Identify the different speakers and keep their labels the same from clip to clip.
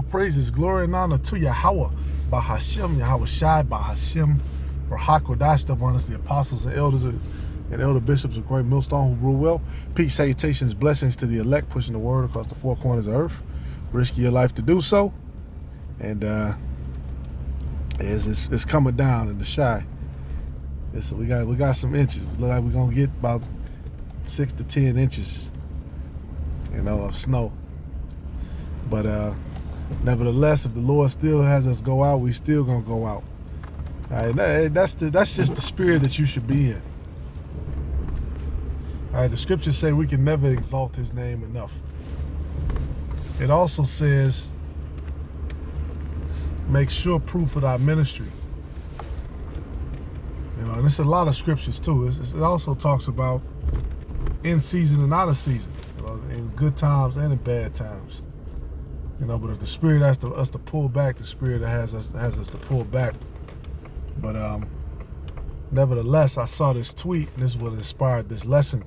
Speaker 1: All praises, glory, and honor to Yahweh, Bahashem, Yahweh Shai, Bahashem, Rahakodash, upon us, the apostles and elders and elder bishops of Great Millstone who rule well. Peace, salutations, blessings to the elect, pushing the word across the four corners of earth. Risking your life to do so. And it's coming down in the Shai. We got some inches. Look like we're gonna get about 6 to 10 inches, of snow. But nevertheless, if the Lord still has us go out, we still gonna go out. All right, that's just the spirit that you should be in. All right, the scriptures say we can never exalt His name enough. It also says, make sure proof of our ministry. And it's a lot of scriptures too. It also talks about in season and out of season, in good times and in bad times. But if the Spirit has us to pull back, the Spirit has us to pull back. But nevertheless, I saw this tweet, and this is what inspired this lesson,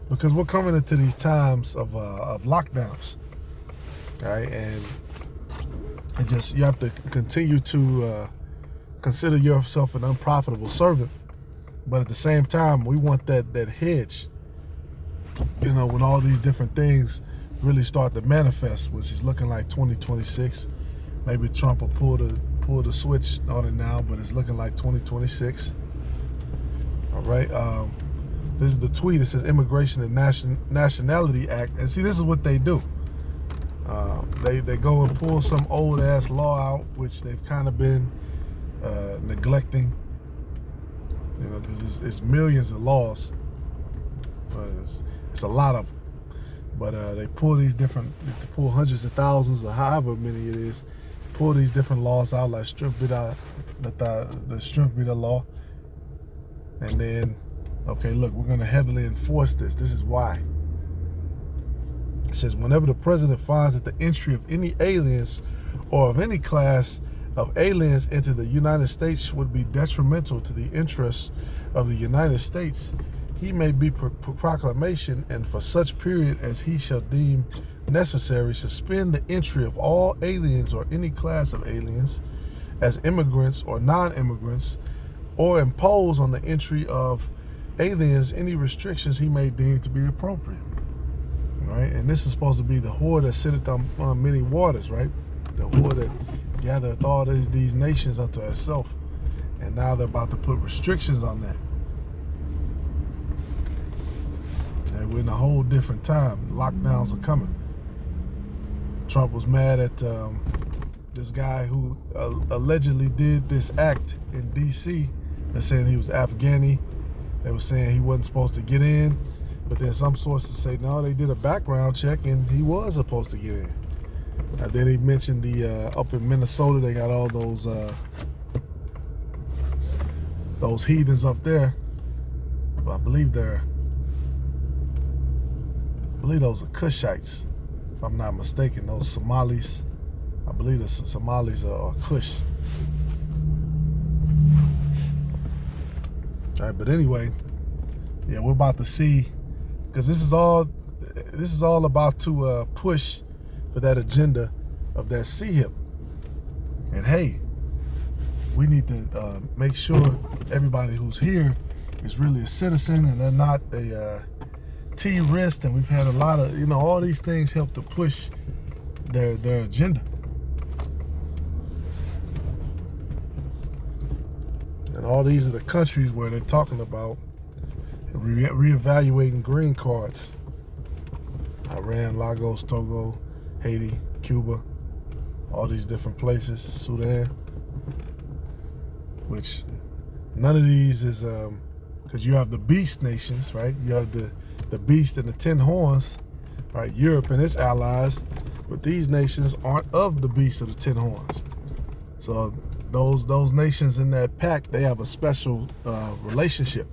Speaker 1: because we're coming into these times of lockdowns, right? And you have to continue to consider yourself an unprofitable servant, but at the same time, we want that hedge. When all these different things really start to manifest, which is looking like 2026. Maybe Trump will pull the switch on it now, but it's looking like 2026. All right. This is the tweet. It says Immigration and Nationality Act. And see, this is what they do. They go and pull some old ass law out, which they've kind of been neglecting. Because it's millions of laws. It's a lot of them. But they pull they pull hundreds of thousands or however many it is, pull these different laws out, like strip bidder, the strip bidder law. And then, okay, look, we're going to heavily enforce this. This is why. It says, whenever the president finds that the entry of any aliens or of any class of aliens into the United States would be detrimental to the interests of the United States, he may be proclamation, and for such period as he shall deem necessary, suspend the entry of all aliens or any class of aliens as immigrants or non-immigrants, or impose on the entry of aliens any restrictions he may deem to be appropriate. Right? And this is supposed to be the whore that sitteth on many waters, right? The whore that gathereth all these nations unto herself. And now they're about to put restrictions on that. And we're in a whole different time. Lockdowns are coming. Trump was mad at this guy who allegedly did this act in D.C. They're saying he was Afghani. They were saying he wasn't supposed to get in. But then some sources say, no, they did a background check and he was supposed to get in. And then he mentioned the up in Minnesota, they got all those heathens up there. I believe those are Cushites, if I'm not mistaken. Those Somalis, I believe the Somalis are Cush. All right, but anyway, yeah, we're about to see, because this is all about to push for that agenda of that CHIP. And hey, we need to make sure everybody who's here is really a citizen and they're not a T-wrist, and we've had a lot of, all these things help to push their agenda. And all these are the countries where they're talking about reevaluating green cards. Iran, Lagos, Togo, Haiti, Cuba, all these different places, Sudan, which none of these is, because you have the beast nations, right? You have the beast and the 10 horns, right? Europe and its allies, but these nations aren't of the beast of the 10 horns. So those nations in that pack, they have a special relationship.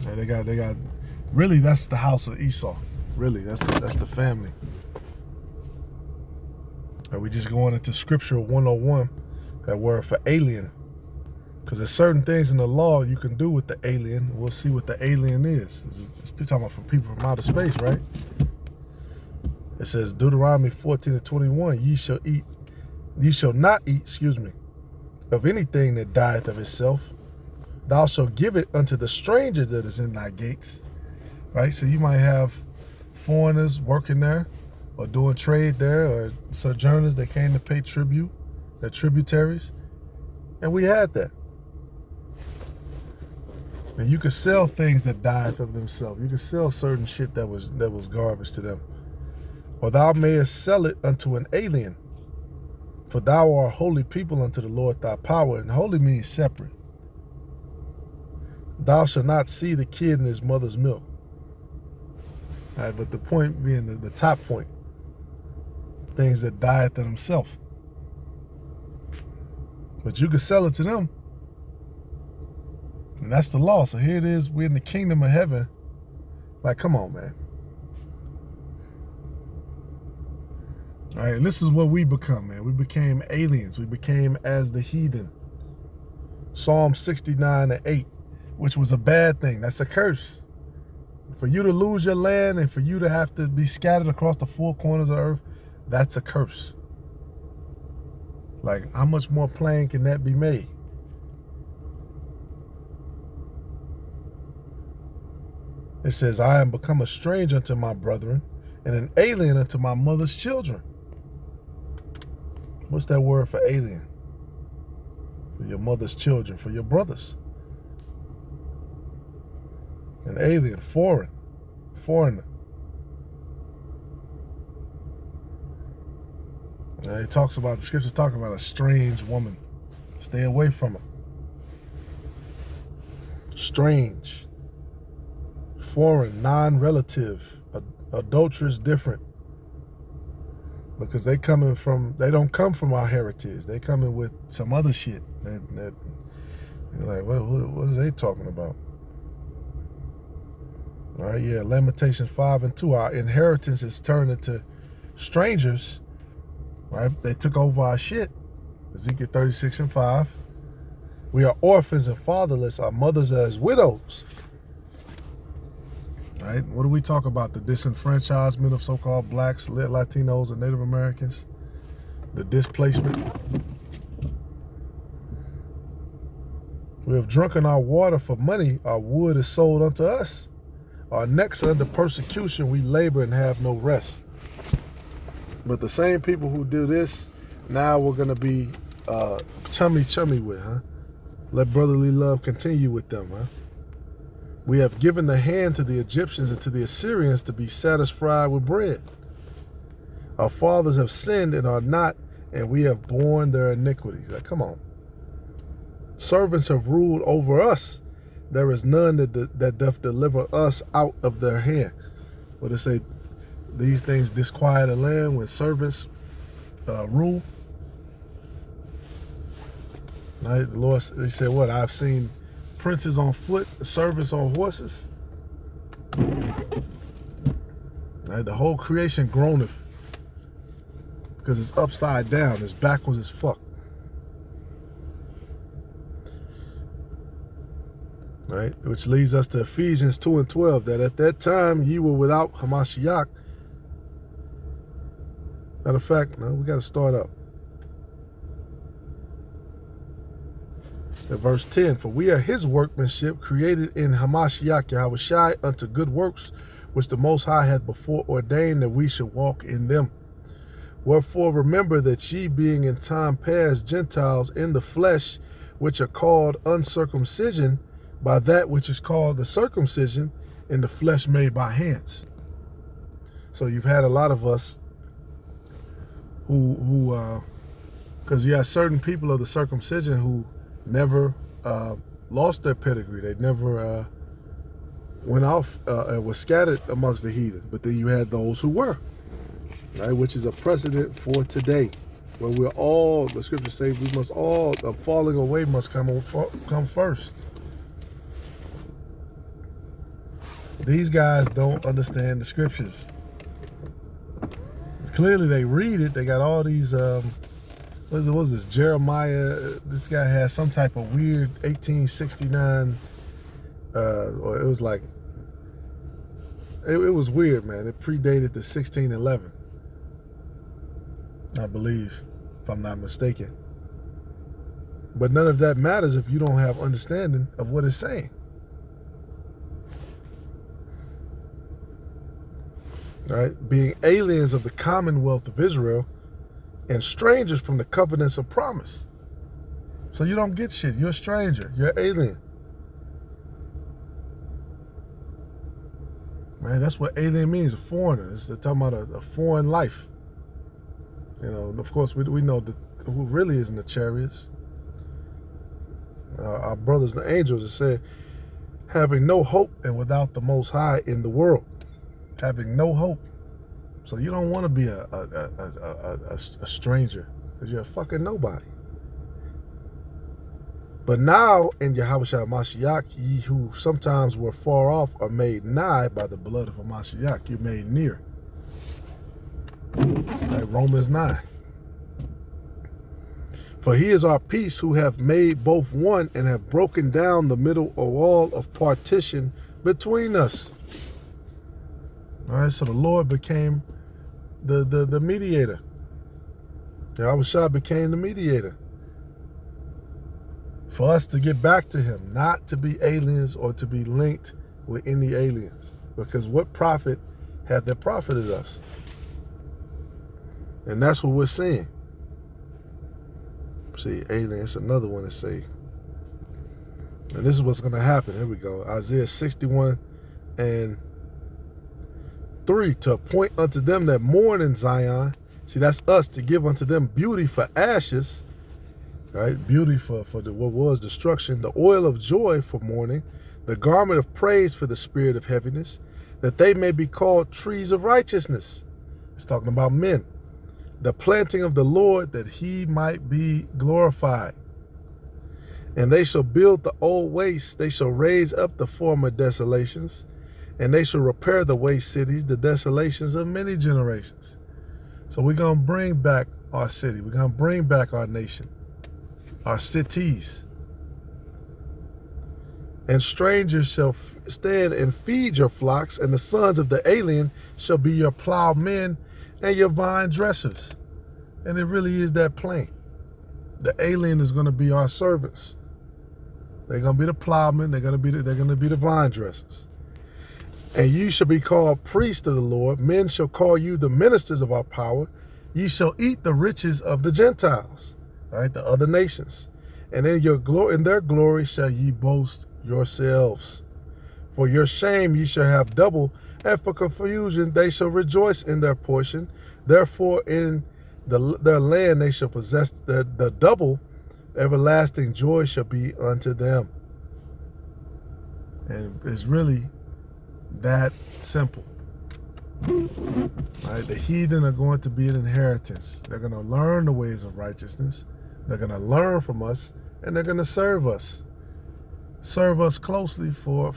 Speaker 1: And they got really, that's the house of Esau. Really, that's the family. And we just going into Scripture 101, that word for alien. Because there's certain things in the law you can do with the alien. We'll see what the alien is. It's talking about from people from outer space, right? It says Deuteronomy 14:21, ye shall not eat, of anything that dieth of itself. Thou shalt give it unto the stranger that is in thy gates. Right? So you might have foreigners working there or doing trade there, or sojourners that came to pay tribute, their tributaries. And we had that. And you could sell things that died of themselves. You could sell certain shit that was garbage to them. Or thou mayest sell it unto an alien. For thou art a holy people unto the Lord thy power. And holy means separate. Thou shalt not see the kid in his mother's milk. All right, but the point being the top point. Things that died to themselves. But you could sell it to them. And that's the law. So here it is. We're in the kingdom of heaven. Like, come on, man. All right, and this is what we become, man. We became aliens. We became as the heathen. Psalm 69:8, which was a bad thing. That's a curse. For you to lose your land and for you to have to be scattered across the four corners of the earth, that's a curse. Like, how much more plain can that be made? It says, I am become a stranger unto my brethren and an alien unto my mother's children. What's that word for alien? For your mother's children, for your brothers. An alien, foreigner. It talks about, the scriptures talk about a strange woman. Stay away from her. Strange. Foreign, non-relative, adulterous, different. Because they don't come from our heritage. They come in with some other shit that you're like, what are they talking about? All right, yeah, Lamentations 5:2. Our inheritance is turned into strangers, right? They took over our shit. Ezekiel 36:5. We are orphans and fatherless. Our mothers are as widows. Right? What do we talk about? The disenfranchisement of so-called blacks, Latinos, and Native Americans. The displacement. We have drunken our water for money. Our wood is sold unto us. Our necks are under persecution. We labor and have no rest. But the same people who do this, now we're going to be chummy with, huh? Let brotherly love continue with them, huh? We have given the hand to the Egyptians and to the Assyrians to be satisfied with bread. Our fathers have sinned and are not, and we have borne their iniquities. Like, come on. Servants have ruled over us. There is none that doth deliver us out of their hand. What they say, these things disquiet the land when servants rule. Right? The Lord, they said, what? I've seen princes on foot, servants on horses. Right? The whole creation groaneth because it's upside down. It's backwards as fuck. Right? Which leads us to Ephesians 2:12, that at that time ye were without Hamashiach. Matter of fact, no, we got to start up. At verse 10, for we are his workmanship, created in Hamashiach Yahushai unto good works, which the Most High hath before ordained that we should walk in them. Wherefore remember that ye being in time past Gentiles in the flesh, which are called uncircumcision, by that which is called the circumcision in the flesh made by hands. So you've had a lot of us who because you have certain people of the circumcision who never lost their pedigree. They never went off and were scattered amongst the heathen. But then you had those who were, right? Which is a precedent for today, where we're all, the scriptures say, we must all, falling away must come first. These guys don't understand the scriptures. Clearly they read it. They got all these, what is this, Jeremiah? This guy has some type of weird 1869, or it was like, it was weird, man. It predated the 1611. I believe, if I'm not mistaken. But none of that matters if you don't have understanding of what it's saying. Right? Being aliens of the commonwealth of Israel and strangers from the covenants of promise. So you don't get shit. You're a stranger. You're an alien. Man, that's what alien means, a foreigner. It's talking about a foreign life. You know, and of course, we know who really is in the chariots. Our brothers and angels, it said, having no hope and without the Most High in the world. Having no hope. So you don't want to be a stranger, because you're a fucking nobody. But now in Yahushua Mashiach, ye who sometimes were far off are made nigh by the blood of Mashiach. You're made near. Like Romans 9. For he is our peace, who have made both one and have broken down the middle wall of partition between us. All right, so the Lord became the mediator. Yahushua became the mediator. For us to get back to him, not to be aliens or to be linked with any aliens. Because what profit had that profited us? And that's what we're seeing. See, aliens, another one to say. And this is what's going to happen. Here we go. Isaiah 61 and 3. To appoint unto them that mourn in Zion. See, that's us, to give unto them beauty for ashes. Right? Beauty for what was destruction. The oil of joy for mourning. The garment of praise for the spirit of heaviness. That they may be called trees of righteousness. It's talking about men. The planting of the Lord, that he might be glorified. And they shall build the old wastes. They shall raise up the former desolations. And they shall repair the waste cities, the desolations of many generations. So we're going to bring back our city. We're going to bring back our nation, our cities. And strangers shall stand and feed your flocks, and the sons of the alien shall be your plowmen and your vine dressers. And it really is that plain. The alien is going to be our servants. They're going to be the plowmen. They're going to be the vine dressers. And you shall be called priests of the Lord. Men shall call you the ministers of our power. Ye shall eat the riches of the Gentiles, right? The other nations. And in their glory shall ye boast yourselves. For your shame ye shall have double, and for confusion they shall rejoice in their portion. Therefore in their land they shall possess the double. Everlasting joy shall be unto them. And it's really that simple. Right? The heathen are going to be an inheritance. They're going to learn the ways of righteousness. They're going to learn from us, and they're going to serve us. Serve us closely for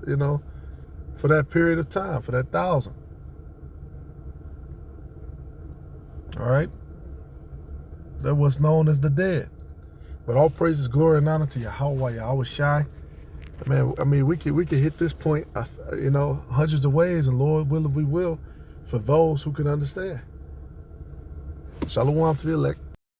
Speaker 1: that period of time, for that 1,000. All right? They're what's known as the dead. But all praises, glory, and honor to Yahweh, Yahushai. I mean, we could hit this point, hundreds of ways, and Lord willing, we will, for those who can understand. Shalom to the elect.